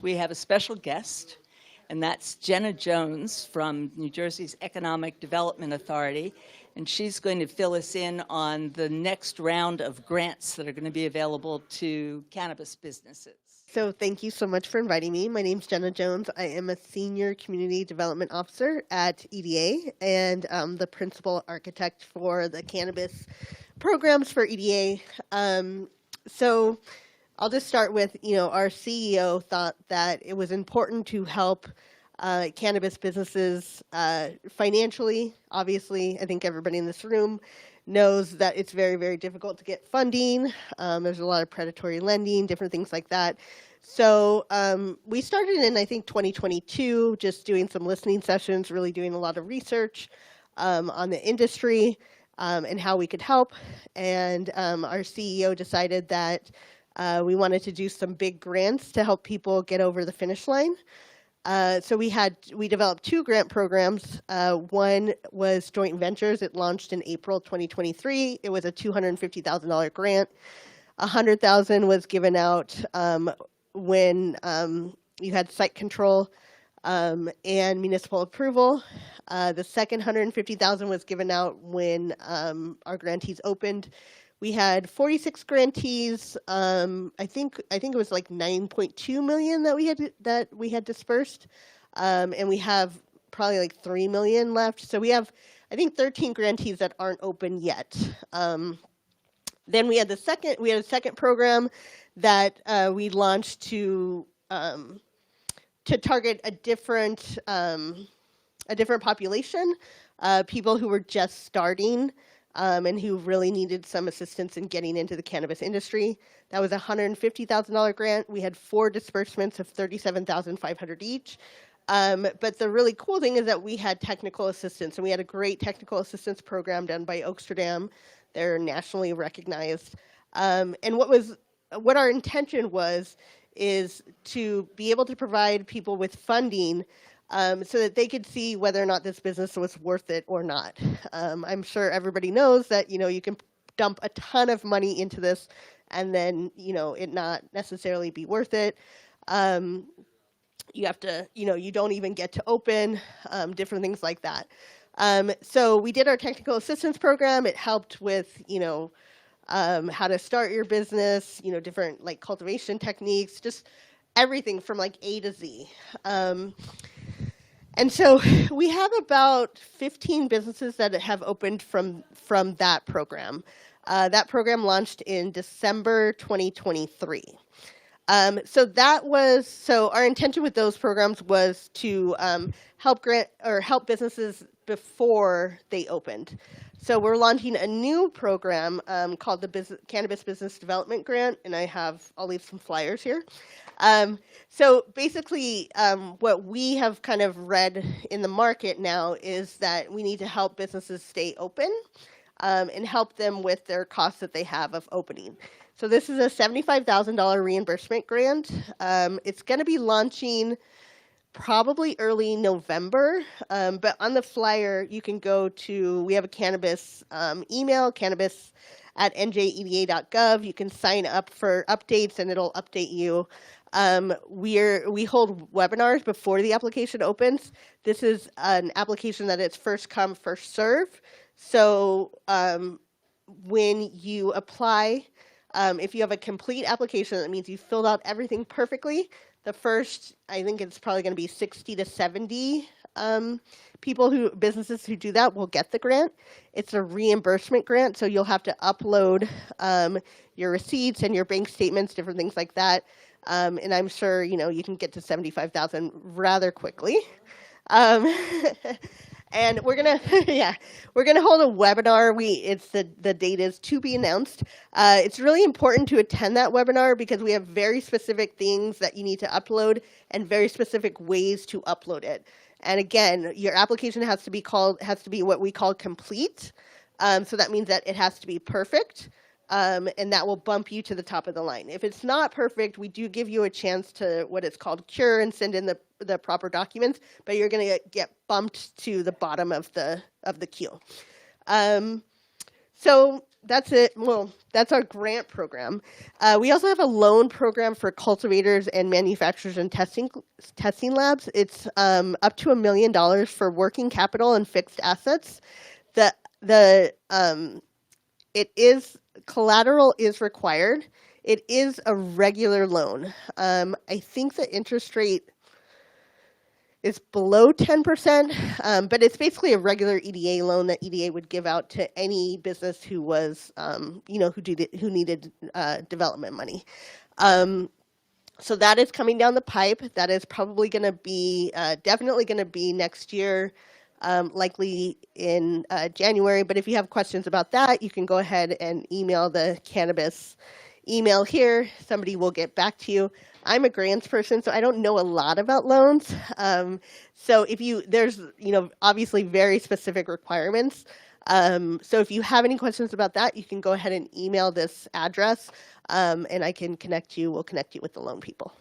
We have a special guest, and that's Jenna Jones from New Jersey's Economic Development Authority, and she's going to fill us in on the next round of grants that are going to be available to cannabis businesses. So thank you so much for inviting me. My name's Jenna Jones. I am a Senior Community Development Officer at EDA and the Principal Architect for the cannabis programs for EDA. So I'll just start with, our CEO thought that it was important to help cannabis businesses financially. Obviously, I think everybody in this room knows that it's very, very difficult to get funding. There's a lot of predatory lending, different things like that. So we started in, I think, 2022, just doing some listening sessions, really doing a lot of research on the industry and how we could help. And our CEO decided that we wanted to do some big grants to help people get over the finish line. So we developed two grant programs. One was joint ventures. It launched in April 2023. It was a $250,000 grant. $100,000 was given out when you had site control and municipal approval. The second $150,000 was given out when our grantees opened. We had 46 grantees. I think it was like 9.2 million that we had dispersed, and we have probably like 3 million left. So we have, I think, 13 grantees that aren't open yet. Then we had a second program that we launched to target a different population, people who were just starting. And who really needed some assistance in getting into the cannabis industry. That was a $150,000 grant. We had 4 disbursements of $37,500 each. But the really cool thing is that we had technical assistance, and we had a great technical assistance program done by Oaksterdam. They're nationally recognized. And what our intention is to be able to provide people with funding so that they could see whether or not this business was worth it or not. I'm sure everybody knows that, you can dump a ton of money into this and then, it not necessarily be worth it. You have to, you don't even get to open, different things like that. So we did our technical assistance program. It helped with, how to start your business, different like cultivation techniques, just everything from like A to Z. And so we have about 15 businesses that have opened from that program. That program launched in December 2023. So our intention with those programs was to help businesses before they opened. So we're launching a new program called the Cannabis Business Development Grant, and I'll leave some flyers here. So basically, what we have kind of read in the market now is that we need to help businesses stay open and help them with their costs that they have of opening. So this is a $75,000 reimbursement grant. It's going to be launching probably early November, but on the flyer, you can go to, we have a cannabis email, cannabis@njeda.gov. You can sign up for updates and it'll update you. We hold webinars before the application opens. This is an application that it's first come, first serve. So when you apply, if you have a complete application, that means you filled out everything perfectly. The first, I think it's probably going to be 60 to 70 businesses who do that will get the grant. It's a reimbursement grant, so you'll have to upload your receipts and your bank statements, different things like that. And I'm sure, you can get to 75,000 rather quickly. And we're gonna hold a webinar. The date is to be announced. It's really important to attend that webinar because we have very specific things that you need to upload and very specific ways to upload it. And again, your application has to be what we call complete. So that means that it has to be perfect. And that will bump you to the top of the line. If it's not perfect, we do give you a chance to what is called cure and send in the proper documents, but you're going to get bumped to the bottom of the queue. So that's it. Well, that's our grant program. We also have a loan program for cultivators and manufacturers and testing labs. It's up to $1 million for working capital and fixed assets. The it is collateral is required. It is a regular loan. I think the interest rate is below 10%, but it's basically a regular EDA loan that EDA would give out to any business who was, who needed development money. So that is coming down the pipe. That is probably going to be, definitely going to be next year, likely in January. But if you have questions about that, you can go ahead and email the cannabis email here. Somebody will get back to you. I'm a grants person, so I don't know a lot about loans. So there's, obviously very specific requirements. So if you have any questions about that, you can go ahead and email this address, and we'll connect you with the loan people.